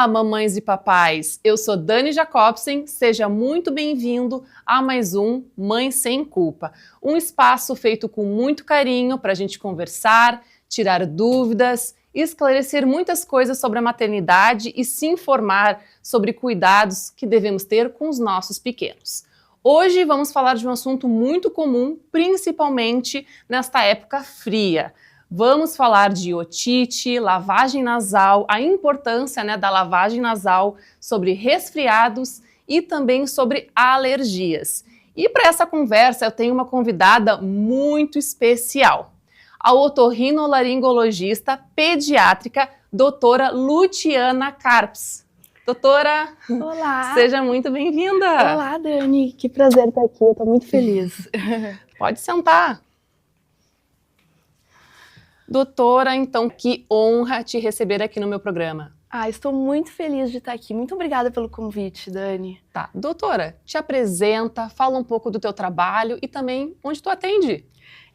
Olá, mamães e papais! Eu sou Dani Jacobsen, seja muito bem-vindo a mais um Mãe Sem Culpa, um espaço feito com muito carinho para a gente conversar, tirar dúvidas, esclarecer muitas coisas sobre a maternidade e se informar sobre cuidados que devemos ter com os nossos pequenos. Hoje vamos falar de um assunto muito comum, principalmente nesta época fria. Vamos falar de otite, lavagem nasal, a importância da lavagem nasal, sobre resfriados e também sobre alergias. E para essa conversa eu tenho uma convidada muito especial, a otorrinolaringologista pediátrica, doutora Luciana Carpes. Doutora, olá! Seja muito bem-vinda! Olá, Dani, que prazer estar aqui, eu estou muito feliz. Pode sentar. Doutora, então, que honra te receber aqui no meu programa. Estou muito feliz de estar aqui. Muito obrigada pelo convite, Dani. Tá, doutora, te apresenta, fala um pouco do teu trabalho e também onde tu atende.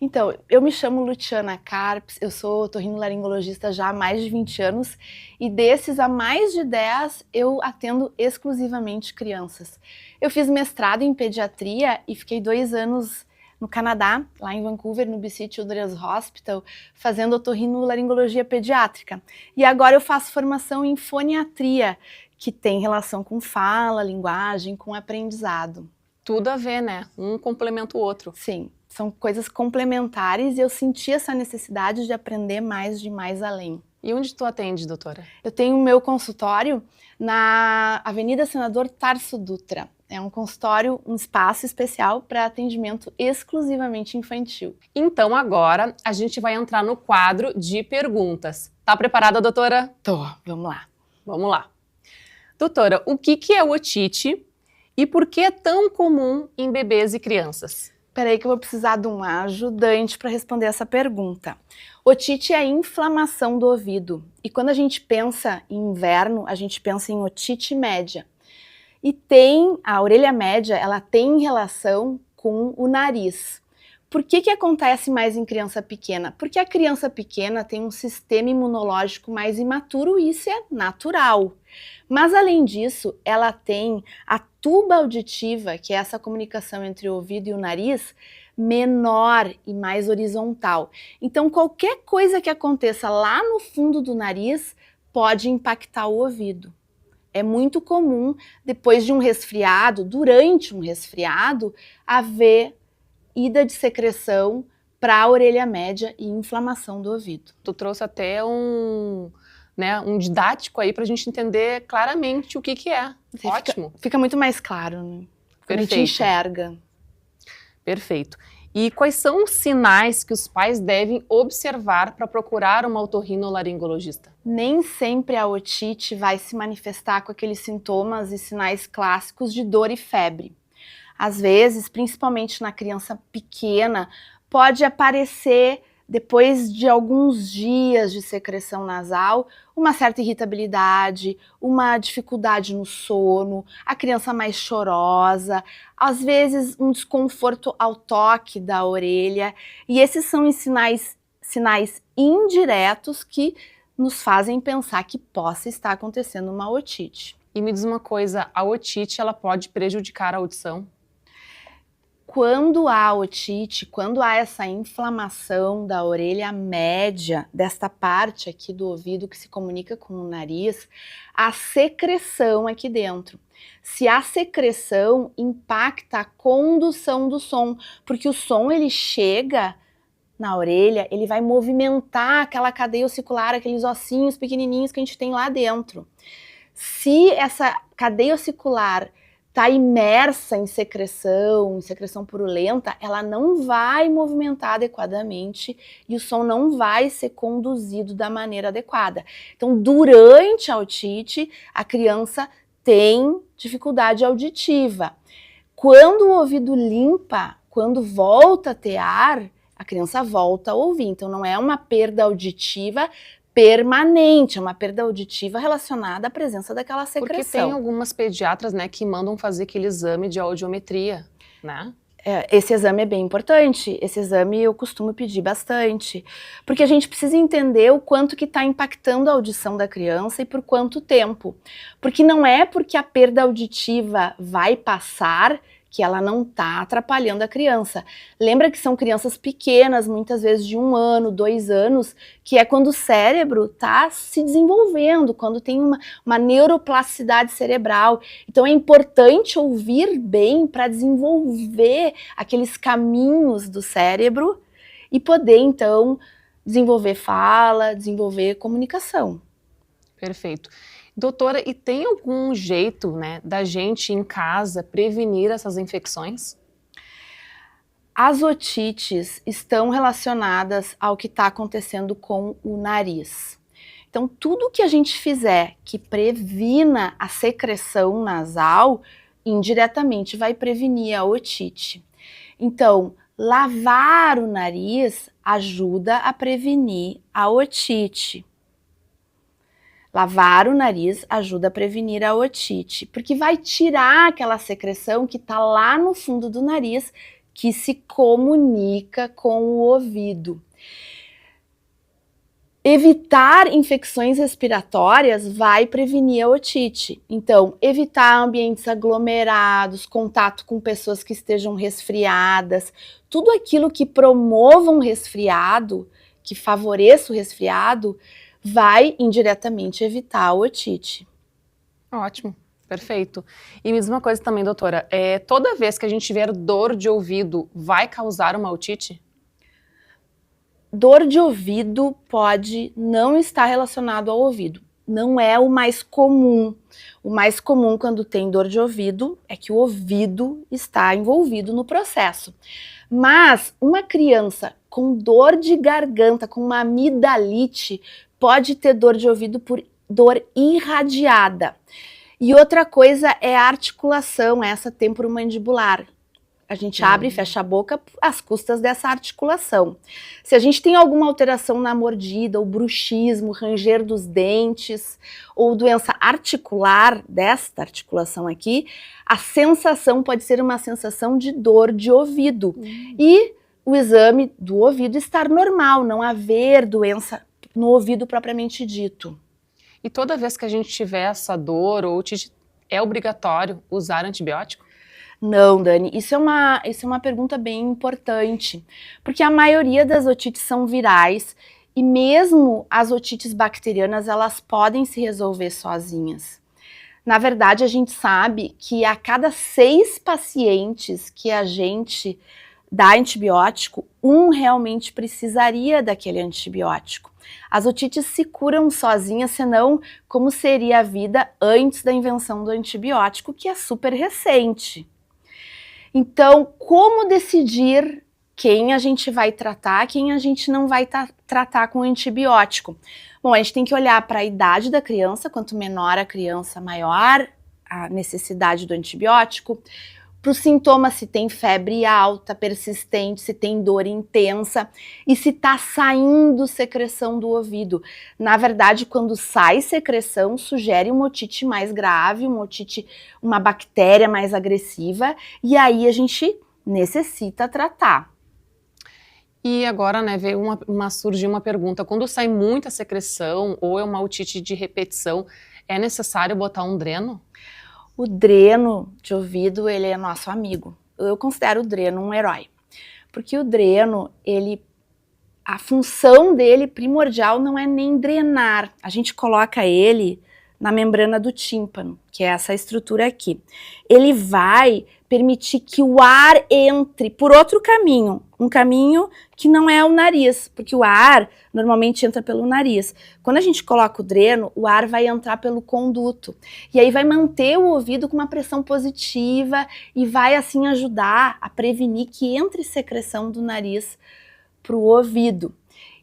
Então, eu me chamo Luciana Carpes, eu sou otorrinolaringologista já há mais de 20 anos e desses há mais de 10 eu atendo exclusivamente crianças. Eu fiz mestrado em pediatria e fiquei 2 anos no Canadá, lá em Vancouver, no BC Children's Hospital, fazendo otorrinolaringologia pediátrica. E agora eu faço formação em foniatria, que tem relação com fala, linguagem, com aprendizado. Tudo a ver, né? Um complementa o outro. Sim, são coisas complementares e eu senti essa necessidade de aprender mais de mais além. E onde tu atende, doutora? Eu tenho o meu consultório na Avenida Senador Tarso Dutra. É um consultório, um espaço especial para atendimento exclusivamente infantil. Então agora a gente vai entrar no quadro de perguntas. Tá preparada, doutora? Tô, vamos lá. Vamos lá. Doutora, o que é otite e por que é tão comum em bebês e crianças? Peraí que eu vou precisar de um ajudante para responder essa pergunta. Otite é a inflamação do ouvido. E quando a gente pensa em inverno, a gente pensa em otite média. E a orelha média, ela tem relação com o nariz. Por que acontece mais em criança pequena? Porque a criança pequena tem um sistema imunológico mais imaturo e isso é natural. Mas além disso, ela tem a tuba auditiva, que é essa comunicação entre o ouvido e o nariz, menor e mais horizontal. Então qualquer coisa que aconteça lá no fundo do nariz pode impactar o ouvido. É muito comum, depois de um resfriado, durante um resfriado, haver ida de secreção para a orelha média e inflamação do ouvido. Tu trouxe até um didático aí para a gente entender claramente o que é. Ótimo. Fica muito mais claro, né? Quando a gente enxerga. Perfeito. E quais são os sinais que os pais devem observar para procurar uma otorrinolaringologista? Nem sempre a otite vai se manifestar com aqueles sintomas e sinais clássicos de dor e febre. Às vezes, principalmente na criança pequena, pode aparecer, depois de alguns dias de secreção nasal, uma certa irritabilidade, uma dificuldade no sono, a criança mais chorosa, às vezes um desconforto ao toque da orelha. E esses são sinais indiretos que nos fazem pensar que possa estar acontecendo uma otite. E me diz uma coisa, a otite ela pode prejudicar a audição? Quando há otite, quando há essa inflamação da orelha média, desta parte aqui do ouvido que se comunica com o nariz, a secreção aqui dentro. Se a secreção impacta a condução do som, porque o som ele chega na orelha, ele vai movimentar aquela cadeia ossicular, aqueles ossinhos pequenininhos que a gente tem lá dentro. Se essa cadeia ossicular está imersa em secreção purulenta, ela não vai movimentar adequadamente e o som não vai ser conduzido da maneira adequada. Então, durante a otite, a criança tem dificuldade auditiva. Quando o ouvido limpa, quando volta a ter ar, a criança volta a ouvir. Então, não é uma perda auditiva permanente, é uma perda auditiva relacionada à presença daquela secreção. Porque tem algumas pediatras, que mandam fazer aquele exame de audiometria, né? Esse exame é bem importante, esse exame eu costumo pedir bastante, porque a gente precisa entender o quanto que está impactando a audição da criança e por quanto tempo. Porque não é porque a perda auditiva vai passar que ela não está atrapalhando a criança. Lembra que são crianças pequenas, muitas vezes de 1 ano, 2 anos, que é quando o cérebro está se desenvolvendo, quando tem uma neuroplasticidade cerebral. Então é importante ouvir bem para desenvolver aqueles caminhos do cérebro e poder, então, desenvolver fala, desenvolver comunicação. Perfeito. Doutora, e tem algum jeito, né, da gente em casa prevenir essas infecções? As otites estão relacionadas ao que está acontecendo com o nariz. Então, tudo que a gente fizer que previna a secreção nasal, indiretamente vai prevenir a otite. Então, lavar o nariz ajuda a prevenir a otite. Lavar o nariz ajuda a prevenir a otite, porque vai tirar aquela secreção que está lá no fundo do nariz, que se comunica com o ouvido. Evitar infecções respiratórias vai prevenir a otite. Então, evitar ambientes aglomerados, contato com pessoas que estejam resfriadas, tudo aquilo que promova um resfriado, que favoreça o resfriado, vai indiretamente evitar a otite. Ótimo, perfeito. E mesma coisa também, doutora, toda vez que a gente tiver dor de ouvido, vai causar uma otite? Dor de ouvido pode não estar relacionado ao ouvido. Não é o mais comum. O mais comum quando tem dor de ouvido é que o ouvido está envolvido no processo. Mas uma criança com dor de garganta, com uma amidalite, pode ter dor de ouvido por dor irradiada. E outra coisa é a articulação, essa temporomandibular. A gente abre e fecha a boca às custas dessa articulação. Se a gente tem alguma alteração na mordida, ou bruxismo, ranger dos dentes, ou doença articular desta articulação aqui, a sensação pode ser uma sensação de dor de ouvido. E o exame do ouvido estar normal, não haver doença no ouvido propriamente dito. E toda vez que a gente tiver essa dor ou otite, é obrigatório usar antibiótico? Não, Dani, isso é uma pergunta bem importante, porque a maioria das otites são virais e mesmo as otites bacterianas, elas podem se resolver sozinhas. Na verdade, a gente sabe que a cada 6 pacientes que a gente dá antibiótico, um realmente precisaria daquele antibiótico. As otites se curam sozinhas, senão como seria a vida antes da invenção do antibiótico, que é super recente. Então, como decidir quem a gente vai tratar, quem a gente não vai tratar com antibiótico? Bom, a gente tem que olhar para a idade da criança, quanto menor a criança, maior a necessidade do antibiótico. Para os sintomas, se tem febre alta, persistente, se tem dor intensa e se está saindo secreção do ouvido. Na verdade, quando sai secreção, sugere uma otite mais grave, uma bactéria mais agressiva, e aí a gente necessita tratar. E agora, né, veio surgiu uma pergunta, quando sai muita secreção ou é uma otite de repetição, é necessário botar um dreno? O dreno de ouvido, ele é nosso amigo. Eu considero o dreno um herói. Porque o dreno, a função dele primordial não é nem drenar. A gente coloca ele na membrana do tímpano, que é essa estrutura aqui. Ele vai permitir que o ar entre por outro caminho, um caminho que não é o nariz, porque o ar normalmente entra pelo nariz. Quando a gente coloca o dreno, o ar vai entrar pelo conduto, e aí vai manter o ouvido com uma pressão positiva e vai assim ajudar a prevenir que entre secreção do nariz para o ouvido.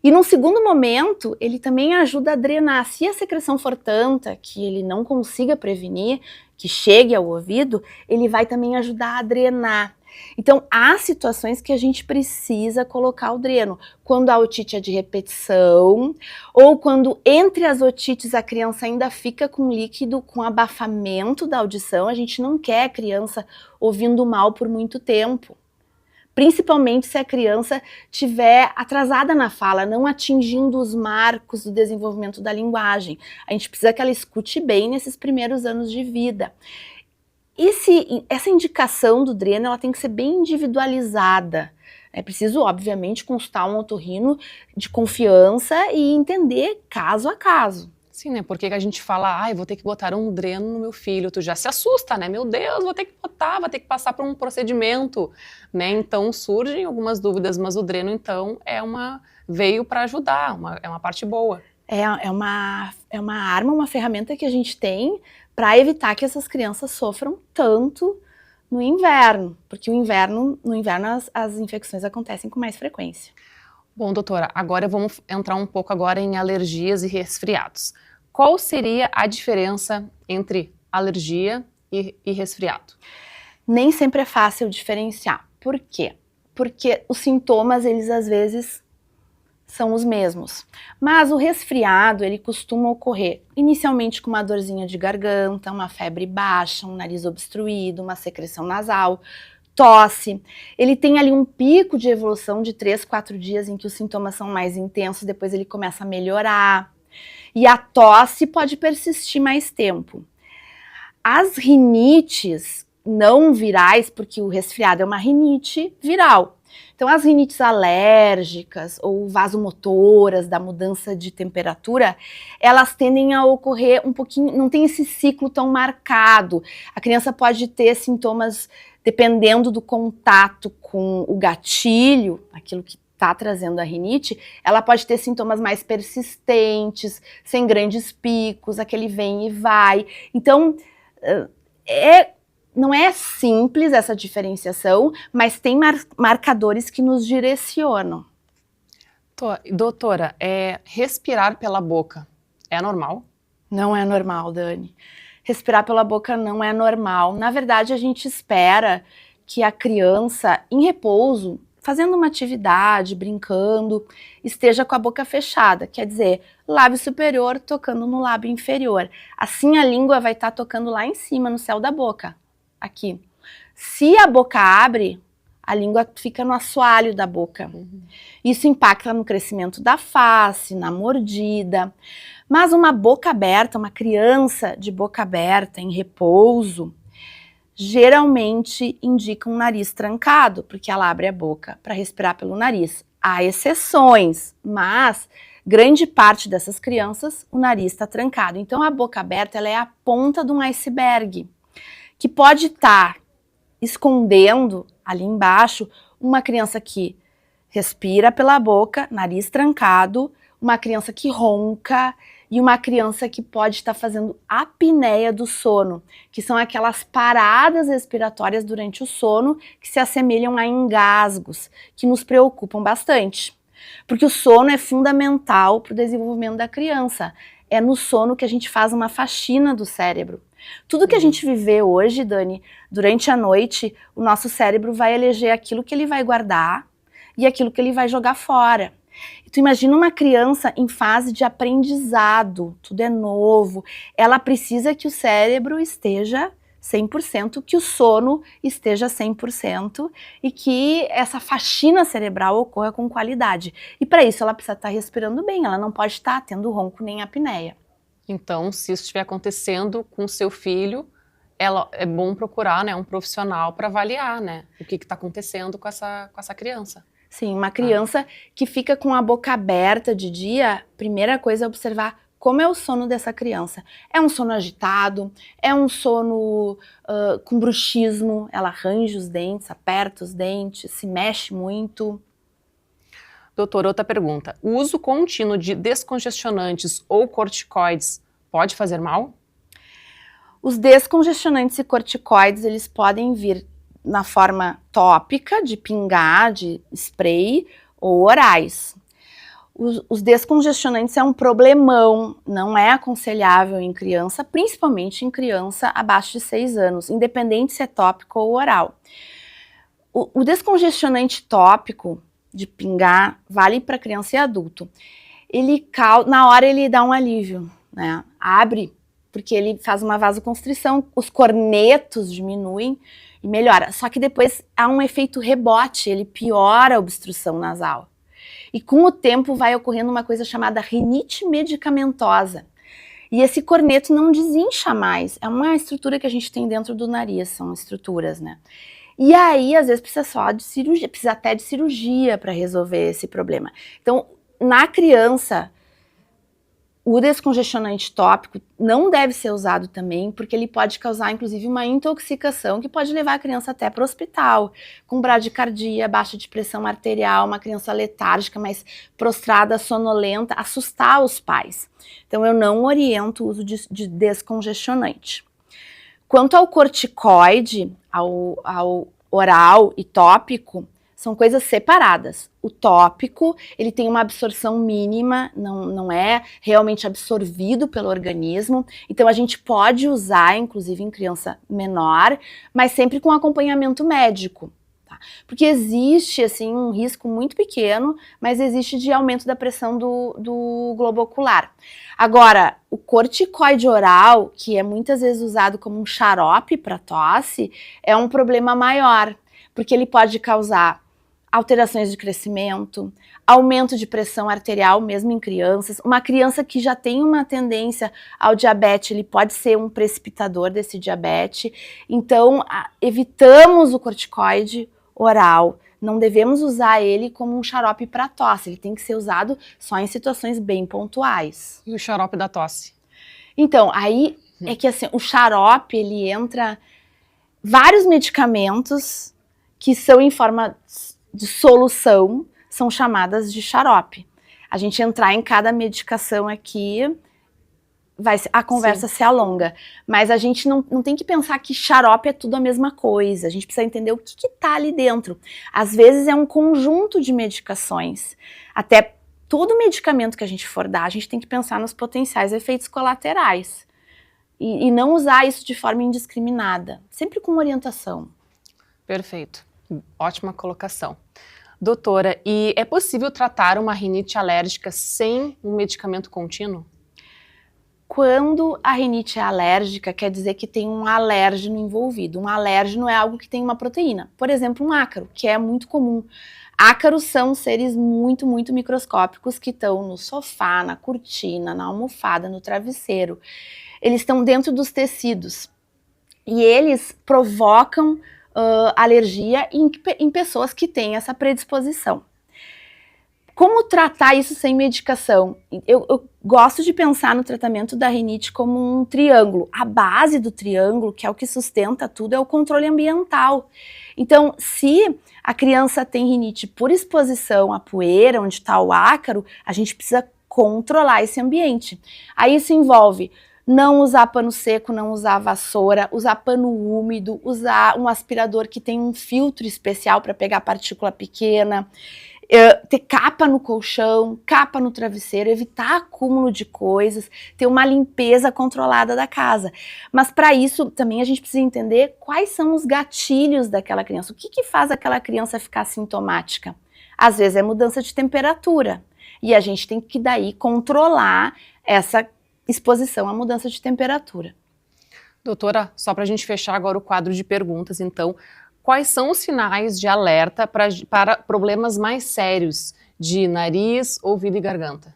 E num segundo momento, ele também ajuda a drenar. Se a secreção for tanta que ele não consiga prevenir, que chegue ao ouvido, ele vai também ajudar a drenar. Então, há situações que a gente precisa colocar o dreno. Quando a otite é de repetição, ou quando entre as otites a criança ainda fica com líquido, com abafamento da audição, a gente não quer a criança ouvindo mal por muito tempo. principalmente se a criança estiver atrasada na fala, não atingindo os marcos do desenvolvimento da linguagem. A gente precisa que ela escute bem nesses primeiros anos de vida. Essa indicação do dreno, ela tem que ser bem individualizada. É preciso, obviamente, consultar um otorrino de confiança e entender caso a caso. Sim, né? Porque a gente fala, vou ter que botar um dreno no meu filho. Tu já se assusta, né? Meu Deus, vou ter que botar, vou ter que passar por um procedimento, né? Então surgem algumas dúvidas, mas o dreno, então, veio para ajudar, é uma parte boa. É uma arma, uma ferramenta que a gente tem para evitar que essas crianças sofram tanto no inverno, porque no inverno as infecções acontecem com mais frequência. Bom, doutora, agora vamos entrar um pouco agora em alergias e resfriados. Qual seria a diferença entre alergia e resfriado? Nem sempre é fácil diferenciar. Por quê? Porque os sintomas, eles às vezes são os mesmos. Mas o resfriado, ele costuma ocorrer inicialmente com uma dorzinha de garganta, uma febre baixa, um nariz obstruído, uma secreção nasal, tosse. Ele tem ali um pico de evolução de 3, 4 dias em que os sintomas são mais intensos, depois ele começa a melhorar. E a tosse pode persistir mais tempo. As rinites não virais, porque o resfriado é uma rinite viral. Então, as rinites alérgicas ou vasomotoras da mudança de temperatura, elas tendem a ocorrer um pouquinho, não tem esse ciclo tão marcado. A criança pode ter sintomas dependendo do contato com o gatilho, aquilo que está trazendo a rinite, ela pode ter sintomas mais persistentes, sem grandes picos, aquele vem e vai. Então, não é simples essa diferenciação, mas tem marcadores que nos direcionam. Doutora, respirar pela boca é normal? Não é normal, Dani. Respirar pela boca não é normal. Na verdade, a gente espera que a criança, em repouso, fazendo uma atividade, brincando, esteja com a boca fechada, quer dizer, lábio superior tocando no lábio inferior. Assim a língua vai estar tocando lá em cima, no céu da boca, aqui. Se a boca abre, a língua fica no assoalho da boca. Isso impacta no crescimento da face, na mordida. Mas uma boca aberta, uma criança de boca aberta, em repouso, geralmente indica um nariz trancado, porque ela abre a boca para respirar pelo nariz. Há exceções, mas grande parte dessas crianças, o nariz está trancado. Então a boca aberta, ela é a ponta de um iceberg, que pode estar escondendo ali embaixo uma criança que respira pela boca, nariz trancado, uma criança que ronca e uma criança que pode estar fazendo apneia do sono, que são aquelas paradas respiratórias durante o sono que se assemelham a engasgos, que nos preocupam bastante. Porque o sono é fundamental para o desenvolvimento da criança. É no sono que a gente faz uma faxina do cérebro. Tudo que a gente vive hoje, Dani, durante a noite, o nosso cérebro vai eleger aquilo que ele vai guardar e aquilo que ele vai jogar fora. E tu imagina uma criança em fase de aprendizado, tudo é novo, ela precisa que o cérebro esteja 100%, que o sono esteja 100% e que essa faxina cerebral ocorra com qualidade. E para isso ela precisa estar respirando bem, ela não pode estar tendo ronco nem apneia. Então, se isso estiver acontecendo com o seu filho, é bom procurar, né, um profissional para avaliar, né, o que está acontecendo com essa criança. Sim, uma criança que fica com a boca aberta de dia, primeira coisa é observar como é o sono dessa criança. É um sono agitado? É um sono com bruxismo? Ela arranja os dentes, aperta os dentes, se mexe muito? Doutor, outra pergunta. O uso contínuo de descongestionantes ou corticoides pode fazer mal? Os descongestionantes e corticoides, eles podem vir na forma tópica, de pingar, de spray, ou orais. Os descongestionantes é um problemão, não é aconselhável em criança, principalmente em criança abaixo de 6 anos, independente se é tópico ou oral. O descongestionante tópico, de pingar, vale para criança e adulto. Na hora ele dá um alívio, né? Abre, porque ele faz uma vasoconstrição, os cornetos diminuem e melhora. Só que depois há um efeito rebote, ele piora a obstrução nasal. E com o tempo vai ocorrendo uma coisa chamada rinite medicamentosa. E esse corneto não desincha mais. É uma estrutura que a gente tem dentro do nariz, são estruturas, né? E aí, às vezes, precisa só de cirurgia, precisa até de cirurgia para resolver esse problema. Então, na criança, o descongestionante tópico não deve ser usado também, porque ele pode causar, inclusive, uma intoxicação que pode levar a criança até para o hospital, com bradicardia, baixa de pressão arterial, uma criança letárgica, mais prostrada, sonolenta, assustar os pais. Então, eu não oriento o uso de descongestionante. Quanto ao corticoide, ao oral e tópico, são coisas separadas. O tópico, ele tem uma absorção mínima, não é realmente absorvido pelo organismo, então a gente pode usar, inclusive em criança menor, mas sempre com acompanhamento médico. Tá? Porque existe, assim, um risco muito pequeno, mas existe de aumento da pressão do globo ocular. Agora, o corticoide oral, que é muitas vezes usado como um xarope para tosse, é um problema maior, porque ele pode causar alterações de crescimento, aumento de pressão arterial, mesmo em crianças. Uma criança que já tem uma tendência ao diabetes, ele pode ser um precipitador desse diabetes. Então, evitamos o corticoide oral. Não devemos usar ele como um xarope para tosse. Ele tem que ser usado só em situações bem pontuais. E o xarope da tosse? Então, aí é que assim, o xarope, ele entra vários medicamentos que são em forma de solução, são chamadas de xarope. A gente entrar em cada medicação aqui, a conversa se alonga. Mas a gente não tem que pensar que xarope é tudo a mesma coisa. A gente precisa entender o que está ali dentro. Às vezes é um conjunto de medicações. Até todo medicamento que a gente for dar, a gente tem que pensar nos potenciais efeitos colaterais. E não usar isso de forma indiscriminada. Sempre com orientação. Perfeito. Ótima colocação. Doutora, e é possível tratar uma rinite alérgica sem um medicamento contínuo? Quando a rinite é alérgica, quer dizer que tem um alérgeno envolvido. Um alérgeno é algo que tem uma proteína. Por exemplo, um ácaro, que é muito comum. Ácaros são seres muito, muito microscópicos que estão no sofá, na cortina, na almofada, no travesseiro. Eles estão dentro dos tecidos. E eles provocam alergia em pessoas que têm essa predisposição. Como tratar isso sem medicação? Eu gosto de pensar no tratamento da rinite como um triângulo. A base do triângulo, que é o que sustenta tudo, é o controle ambiental. Então, se a criança tem rinite por exposição à poeira, onde está o ácaro, a gente precisa controlar esse ambiente. Aí isso envolve não usar pano seco, não usar vassoura, usar pano úmido, usar um aspirador que tem um filtro especial para pegar partícula pequena, ter capa no colchão, capa no travesseiro, evitar acúmulo de coisas, ter uma limpeza controlada da casa. Mas para isso também a gente precisa entender quais são os gatilhos daquela criança. O que faz aquela criança ficar sintomática? Às vezes é mudança de temperatura e a gente tem que daí controlar essa exposição à mudança de temperatura. Doutora, só para a gente fechar agora o quadro de perguntas, então, quais são os sinais de alerta para problemas mais sérios de nariz, ouvido e garganta?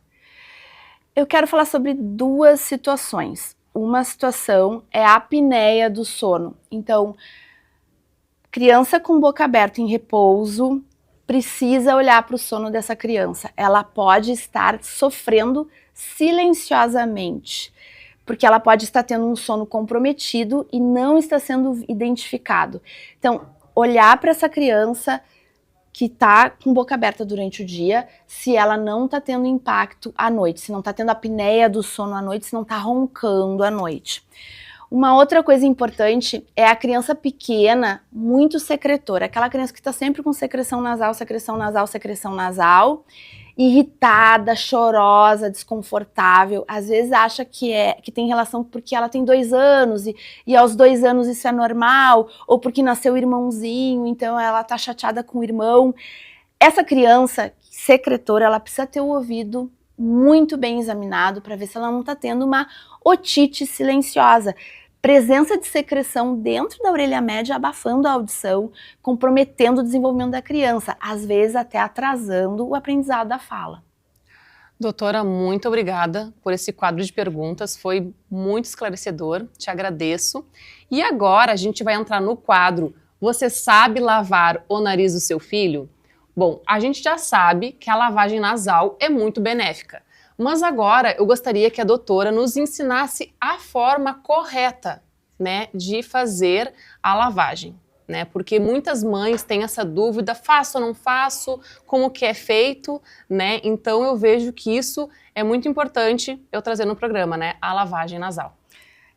Eu quero falar sobre duas situações. Uma situação é a apneia do sono. Então, criança com boca aberta em repouso precisa olhar para o sono dessa criança. Ela pode estar sofrendo silenciosamente, porque ela pode estar tendo um sono comprometido e não está sendo identificado. Então, olhar para essa criança que está com boca aberta durante o dia, se ela não está tendo impacto à noite, se não está tendo apneia do sono à noite, se não está roncando à noite. Uma outra coisa importante é a criança pequena, muito secretora, aquela criança que está sempre com secreção nasal, secreção nasal, secreção nasal, irritada, chorosa, desconfortável, às vezes acha que tem relação porque ela tem 2 anos e aos 2 anos isso é normal, ou porque nasceu o irmãozinho, então ela tá chateada com o irmão. Essa criança secretora, ela precisa ter o ouvido muito bem examinado para ver se ela não tá tendo uma otite silenciosa. presença de secreção dentro da orelha média, abafando a audição, comprometendo o desenvolvimento da criança, às vezes até atrasando o aprendizado da fala. Doutora, muito obrigada por esse quadro de perguntas, foi muito esclarecedor, te agradeço. E agora a gente vai entrar no quadro Você sabe lavar o nariz do seu filho? Bom, a gente já sabe que a lavagem nasal é muito benéfica, mas agora eu gostaria que a doutora nos ensinasse a forma correta, né, de fazer a lavagem, né? Porque muitas mães têm essa dúvida, faço ou não faço, como que é feito, né? Então eu vejo que isso é muito importante eu trazer no programa, né, a lavagem nasal.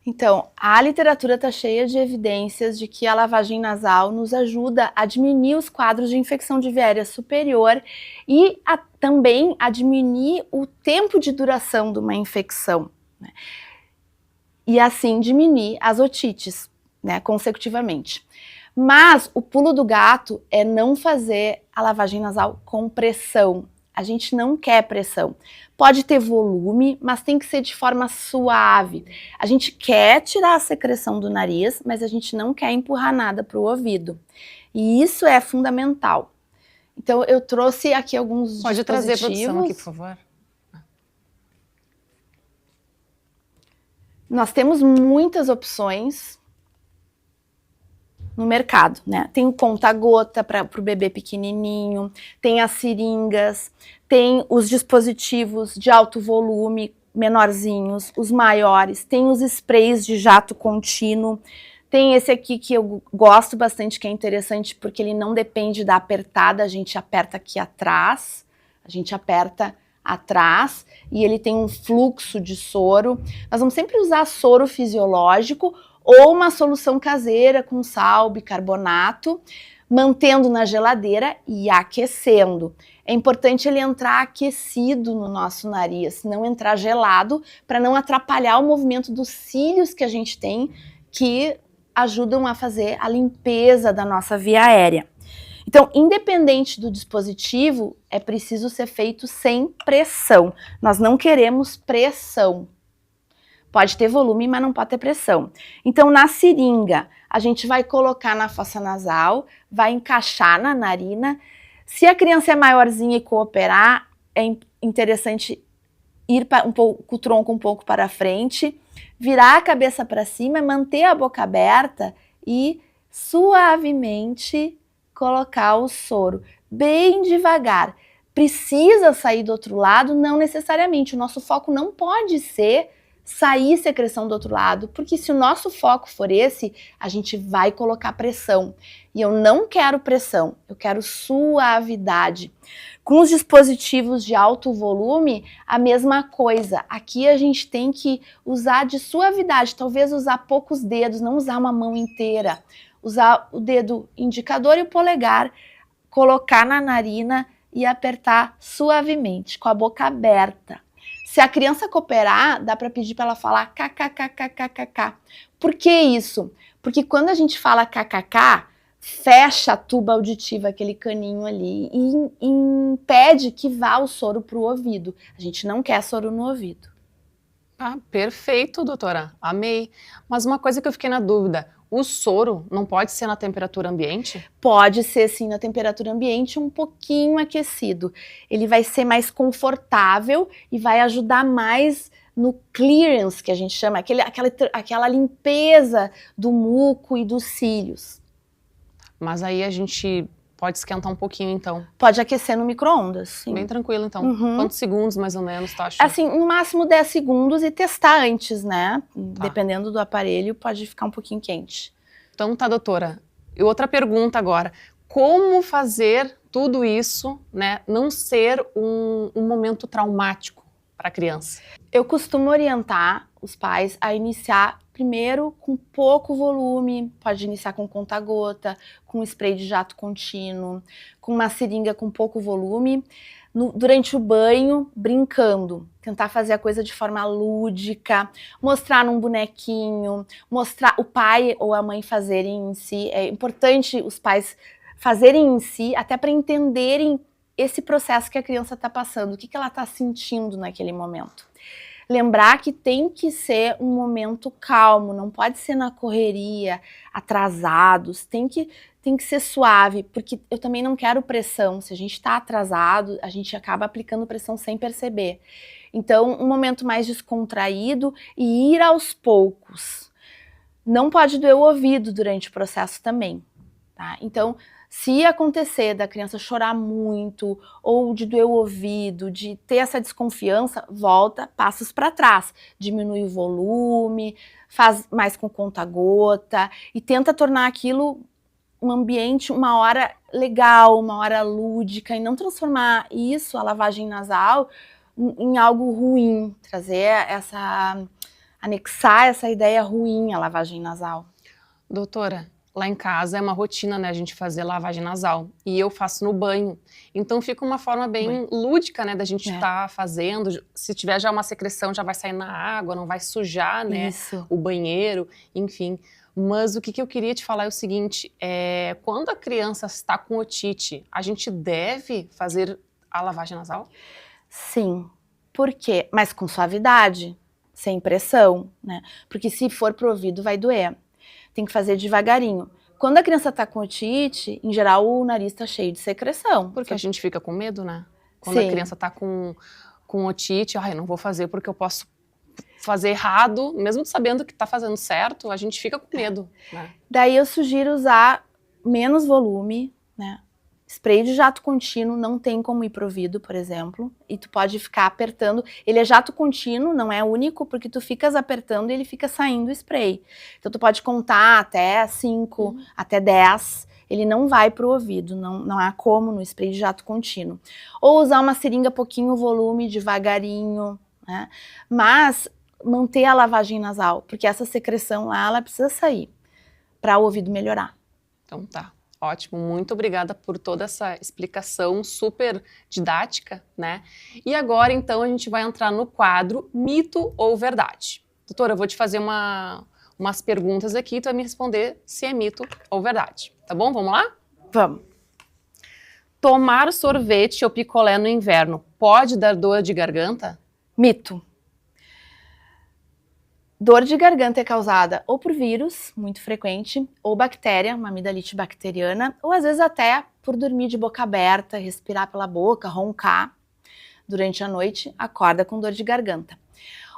Então, a literatura está cheia de evidências de que a lavagem nasal nos ajuda a diminuir os quadros de infecção de via aérea superior e também a diminuir o tempo de duração de uma infecção, né? E assim diminuir as otites, né, consecutivamente. Mas o pulo do gato é não fazer a lavagem nasal com pressão. A gente não quer pressão. Pode ter volume, mas tem que ser de forma suave. A gente quer tirar a secreção do nariz, mas a gente não quer empurrar nada para o ouvido. E isso é fundamental. Então eu trouxe aqui alguns Pode dispositivos. trazer a produção aqui, por favor. Nós temos muitas opções no mercado, né? Tem o conta-gota para o bebê pequenininho, tem as seringas, tem os dispositivos de alto volume menorzinhos, os maiores, tem os sprays de jato contínuo, tem esse aqui que eu gosto bastante, que é interessante porque ele não depende da apertada, a gente aperta aqui atrás, e ele tem um fluxo de soro. Nós vamos sempre usar soro fisiológico ou uma solução caseira com sal, bicarbonato, mantendo na geladeira e aquecendo. É importante ele entrar aquecido no nosso nariz, não entrar gelado, para não atrapalhar o movimento dos cílios que a gente tem, que ajudam a fazer a limpeza da nossa via aérea. Então, independente do dispositivo, é preciso ser feito sem pressão. Nós não queremos pressão. Pode ter volume, mas não pode ter pressão. Então, na seringa, a gente vai colocar na fossa nasal, vai encaixar na narina. Se a criança é maiorzinha e cooperar, é interessante ir um pouco, o tronco um pouco para frente, virar a cabeça para cima, manter a boca aberta e suavemente colocar o soro, bem devagar. Precisa sair do outro lado? Não necessariamente. O nosso foco não pode ser sair secreção do outro lado, porque se o nosso foco for esse, a gente vai colocar pressão. E eu não quero pressão, eu quero suavidade. Com os dispositivos de alto volume, a mesma coisa. Aqui a gente tem que usar de suavidade, talvez usar poucos dedos, não usar uma mão inteira. Usar o dedo indicador e o polegar, colocar na narina e apertar suavemente, com a boca aberta. Se a criança cooperar, dá para pedir para ela falar kkkkkkk. Por que isso? Porque quando a gente fala kkk, fecha a tuba auditiva, aquele caninho ali, e impede que vá o soro para o ouvido. A gente não quer soro no ouvido. Ah, perfeito, doutora. Amei. Mas uma coisa que eu fiquei na dúvida, o soro não pode ser na temperatura ambiente? Pode ser sim na temperatura ambiente, um pouquinho aquecido. Ele vai ser mais confortável e vai ajudar mais no clearance, que a gente chama, aquela limpeza do muco e dos cílios. Mas aí a gente pode esquentar um pouquinho, então. Pode aquecer no micro-ondas, sim. Bem tranquilo, então. Uhum. Quantos segundos, mais ou menos, tá achando? Assim, no máximo 10 segundos e testar antes, né? Tá. Dependendo do aparelho, pode ficar um pouquinho quente. Então tá, doutora. E outra pergunta agora. Como fazer tudo isso, né, não ser um momento traumático para a criança? Eu costumo orientar os pais a iniciar primeiro com pouco volume, pode iniciar com conta-gota, com spray de jato contínuo, com uma seringa com pouco volume, durante o banho, brincando, tentar fazer a coisa de forma lúdica, mostrar num bonequinho, mostrar o pai ou a mãe fazerem em si. É importante os pais fazerem em si, até para entenderem esse processo que a criança está passando, o que ela está sentindo naquele momento. Lembrar que tem que ser um momento calmo, não pode ser na correria, atrasados, tem que ser suave, porque eu também não quero pressão. Se a gente está atrasado, a gente acaba aplicando pressão sem perceber. Então, um momento mais descontraído e ir aos poucos. Não pode doer o ouvido durante o processo também, tá? Então, se acontecer da criança chorar muito, ou de doer o ouvido, de ter essa desconfiança, volta passos para trás. Diminui o volume, faz mais com conta-gota e tenta tornar aquilo um ambiente, uma hora legal, uma hora lúdica, e não transformar isso, a lavagem nasal, em algo ruim, anexar essa ideia ruim à lavagem nasal. Doutora, lá em casa é uma rotina, né, a gente fazer lavagem nasal, e eu faço no banho, então fica uma forma bem lúdica, né, da gente estar fazendo. Se tiver já uma secreção, já vai sair na água, não vai sujar, né, o banheiro, enfim. Mas o que eu queria te falar é o seguinte, quando a criança está com otite, a gente deve fazer a lavagem nasal? Sim. Por quê? Mas com suavidade, sem pressão, né? Porque se for pro ouvido vai doer. Tem que fazer devagarinho. Quando a criança tá com otite, em geral o nariz tá cheio de secreção. Porque a gente fica com medo, né? Quando a criança tá com otite, eu não vou fazer porque eu posso fazer errado, mesmo sabendo que tá fazendo certo, a gente fica com medo, né? Daí eu sugiro usar menos volume, né? Spray de jato contínuo não tem como ir pro ouvido, por exemplo, e tu pode ficar apertando. Ele é jato contínuo, não é único, porque tu ficas apertando e ele fica saindo o spray. Então tu pode contar até 5, até 10, ele não vai pro ouvido, não há como no spray de jato contínuo. Ou usar uma seringa pouquinho volume, devagarinho, né? Mas manter a lavagem nasal, porque essa secreção lá, ela precisa sair para o ouvido melhorar. Então tá. Ótimo, muito obrigada por toda essa explicação super didática, né? E agora, então, a gente vai entrar no quadro Mito ou Verdade. Doutora, eu vou te fazer umas perguntas aqui, tu vai me responder se é mito ou verdade, tá bom? Vamos lá? Vamos. Tomar sorvete ou picolé no inverno pode dar dor de garganta? Mito. Dor de garganta é causada ou por vírus, muito frequente, ou bactéria, uma amidalite bacteriana, ou às vezes até por dormir de boca aberta, respirar pela boca, roncar durante a noite, acorda com dor de garganta.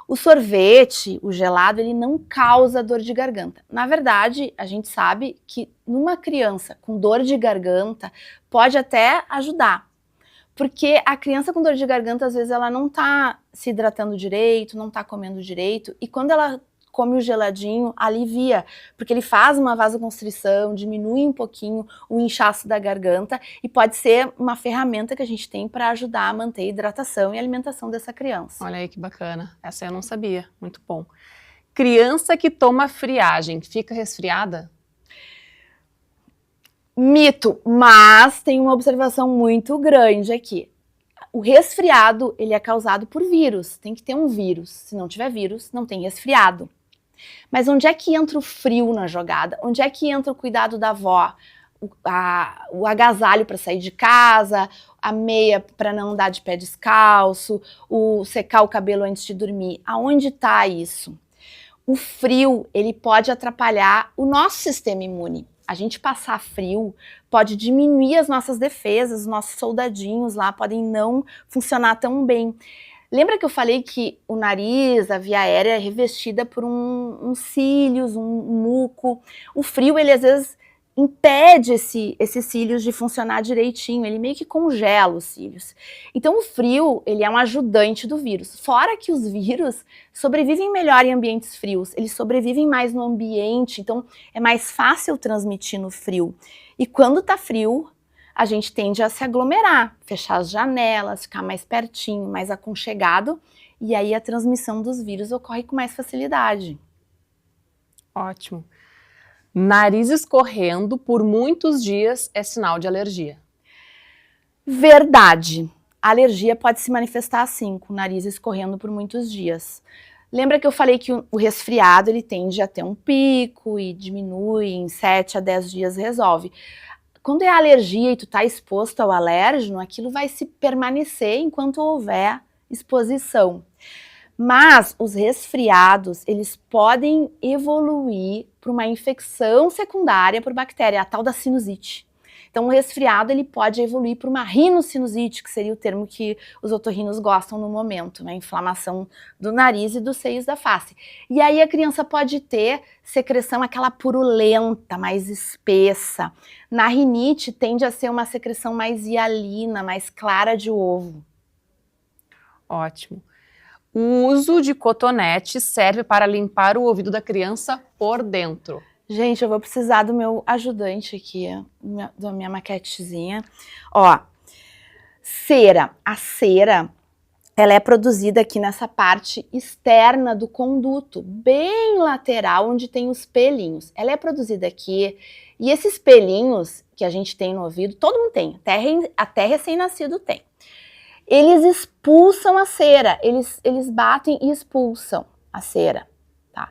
O sorvete, o gelado, ele não causa dor de garganta. Na verdade, a gente sabe que numa criança com dor de garganta pode até ajudar. Porque a criança com dor de garganta, às vezes, ela não tá se hidratando direito, não tá comendo direito, e quando ela come o geladinho, alivia, porque ele faz uma vasoconstrição, diminui um pouquinho o inchaço da garganta, e pode ser uma ferramenta que a gente tem para ajudar a manter a hidratação e a alimentação dessa criança. Olha aí que bacana, essa eu não sabia, muito bom. Criança que toma friagem, fica resfriada? Mito, mas tem uma observação muito grande aqui. O resfriado, ele é causado por vírus, tem que ter um vírus. Se não tiver vírus, não tem resfriado. Mas onde é que entra o frio na jogada? Onde é que entra o cuidado da avó? O agasalho para sair de casa, a meia para não andar de pé descalço, o secar o cabelo antes de dormir. Aonde está isso? O frio, ele pode atrapalhar o nosso sistema imune. A gente passar frio pode diminuir as nossas defesas, os nossos soldadinhos lá podem não funcionar tão bem. Lembra que eu falei que o nariz, a via aérea é revestida por uns cílios, um muco? O frio, ele às vezes impede esses cílios de funcionar direitinho, ele meio que congela os cílios. Então o frio, ele é um ajudante do vírus. Fora que os vírus sobrevivem melhor em ambientes frios, eles sobrevivem mais no ambiente, então é mais fácil transmitir no frio. E quando tá frio, a gente tende a se aglomerar, fechar as janelas, ficar mais pertinho, mais aconchegado, e aí a transmissão dos vírus ocorre com mais facilidade. Ótimo. Nariz escorrendo por muitos dias é sinal de alergia. Verdade. A alergia pode se manifestar assim, com o nariz escorrendo por muitos dias. Lembra que eu falei que o resfriado ele tende a ter um pico e diminui em 7 a 10 dias resolve. Quando é alergia e tu tá exposto ao alérgeno, aquilo vai se permanecer enquanto houver exposição. Mas os resfriados, eles podem evoluir para uma infecção secundária por bactéria, a tal da sinusite. Então, o resfriado ele pode evoluir para uma rinocinusite, que seria o termo que os otorrinos gostam no momento, né? Inflamação do nariz e dos seios da face. E aí a criança pode ter secreção aquela purulenta, mais espessa. Na rinite tende a ser uma secreção mais hialina, mais clara de ovo. Ótimo. O uso de cotonete serve para limpar o ouvido da criança por dentro. Gente, eu vou precisar do meu ajudante aqui, da minha maquetezinha. Ó, cera. A cera, ela é produzida aqui nessa parte externa do conduto, bem lateral, onde tem os pelinhos. Ela é produzida aqui, e esses pelinhos que a gente tem no ouvido, todo mundo tem, até recém-nascido tem. Eles expulsam a cera, eles batem e expulsam a cera, tá?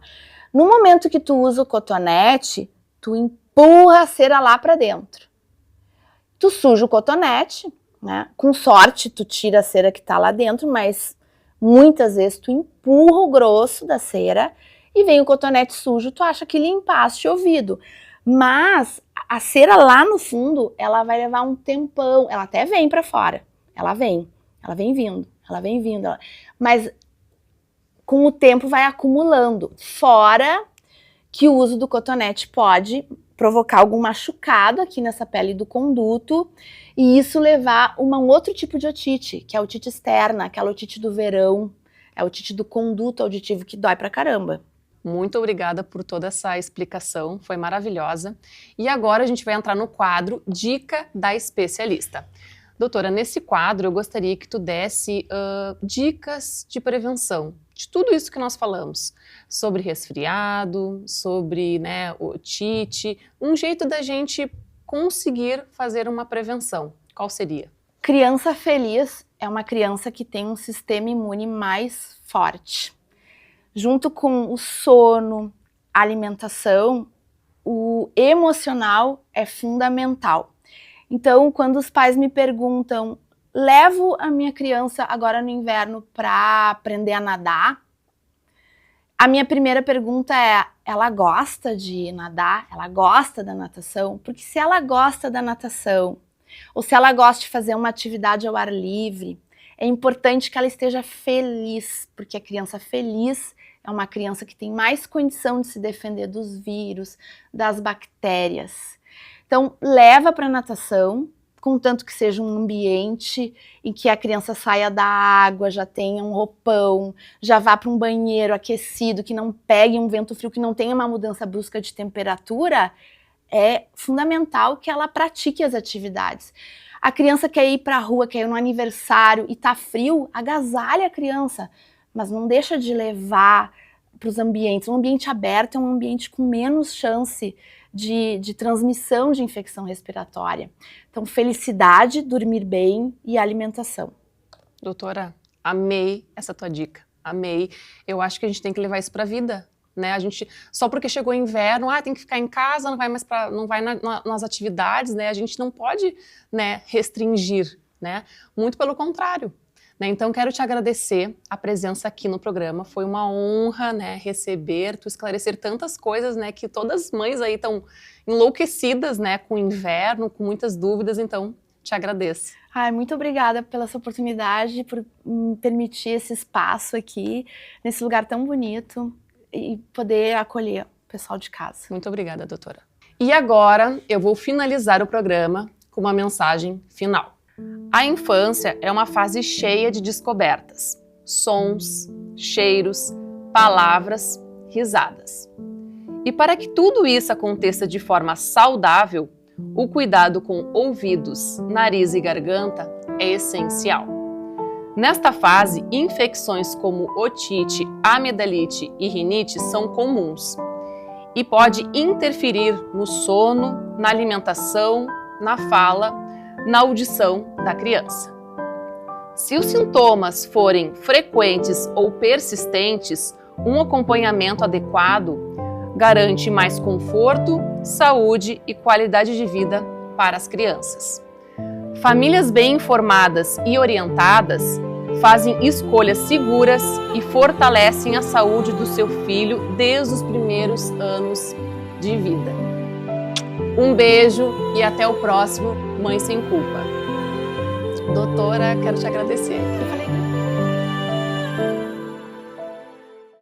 No momento que tu usa o cotonete, tu empurra a cera lá para dentro. Tu suja o cotonete, né? Com sorte tu tira a cera que tá lá dentro, mas muitas vezes tu empurra o grosso da cera e vem o cotonete sujo, tu acha que limpaste o ouvido. Mas a cera lá no fundo, ela vai levar um tempão, ela até vem para fora, ela vem vindo, mas com o tempo vai acumulando, fora que o uso do cotonete pode provocar algum machucado aqui nessa pele do conduto e isso levar a um outro tipo de otite, que é a otite externa, aquela otite do verão, é a otite do conduto auditivo que dói pra caramba. Muito obrigada por toda essa explicação, foi maravilhosa. E agora a gente vai entrar no quadro Dica da Especialista. Doutora, nesse quadro eu gostaria que tu desse dicas de prevenção de tudo isso que nós falamos, sobre resfriado, sobre otite, um jeito da gente conseguir fazer uma prevenção. Qual seria? Criança feliz é uma criança que tem um sistema imune mais forte. Junto com o sono, a alimentação, o emocional é fundamental. Então, quando os pais me perguntam, levo a minha criança agora no inverno para aprender a nadar? A minha primeira pergunta é, ela gosta de nadar? Ela gosta da natação? Porque se ela gosta da natação, ou se ela gosta de fazer uma atividade ao ar livre, é importante que ela esteja feliz, porque a criança feliz é uma criança que tem mais condição de se defender dos vírus, das bactérias. Então, leva para natação, contanto que seja um ambiente em que a criança saia da água, já tenha um roupão, já vá para um banheiro aquecido, que não pegue um vento frio, que não tenha uma mudança brusca de temperatura, é fundamental que ela pratique as atividades. A criança quer ir para a rua, quer ir no aniversário e tá frio, agasalha a criança, mas não deixa de levar para os ambientes. Um ambiente aberto é um ambiente com menos chance de transmissão de infecção respiratória. Então, felicidade, dormir bem e alimentação. Doutora, amei essa tua dica, amei. Eu acho que a gente tem que levar isso para a vida, né? A gente, só porque chegou o inverno, tem que ficar em casa, não vai nas atividades, né? A gente não pode, né, restringir, né? Muito pelo contrário. Né? Então, quero te agradecer a presença aqui no programa. Foi uma honra, né, receber, tu esclarecer tantas coisas, né, que todas as mães aí estão enlouquecidas, né, com o inverno, com muitas dúvidas. Então, te agradeço. Muito obrigada pela essa oportunidade, por me permitir esse espaço aqui, nesse lugar tão bonito, e poder acolher o pessoal de casa. Muito obrigada, doutora. E agora, eu vou finalizar o programa com uma mensagem final. A infância é uma fase cheia de descobertas, sons, cheiros, palavras, risadas. E para que tudo isso aconteça de forma saudável, o cuidado com ouvidos, nariz e garganta é essencial. Nesta fase, infecções como otite, amidalite e rinite são comuns e pode interferir no sono, na alimentação, na fala, na audição da criança. Se os sintomas forem frequentes ou persistentes, um acompanhamento adequado garante mais conforto, saúde e qualidade de vida para as crianças. Famílias bem informadas e orientadas fazem escolhas seguras e fortalecem a saúde do seu filho desde os primeiros anos de vida. Um beijo e até o próximo Mãe Sem Culpa. Doutora, quero te agradecer. Eu falei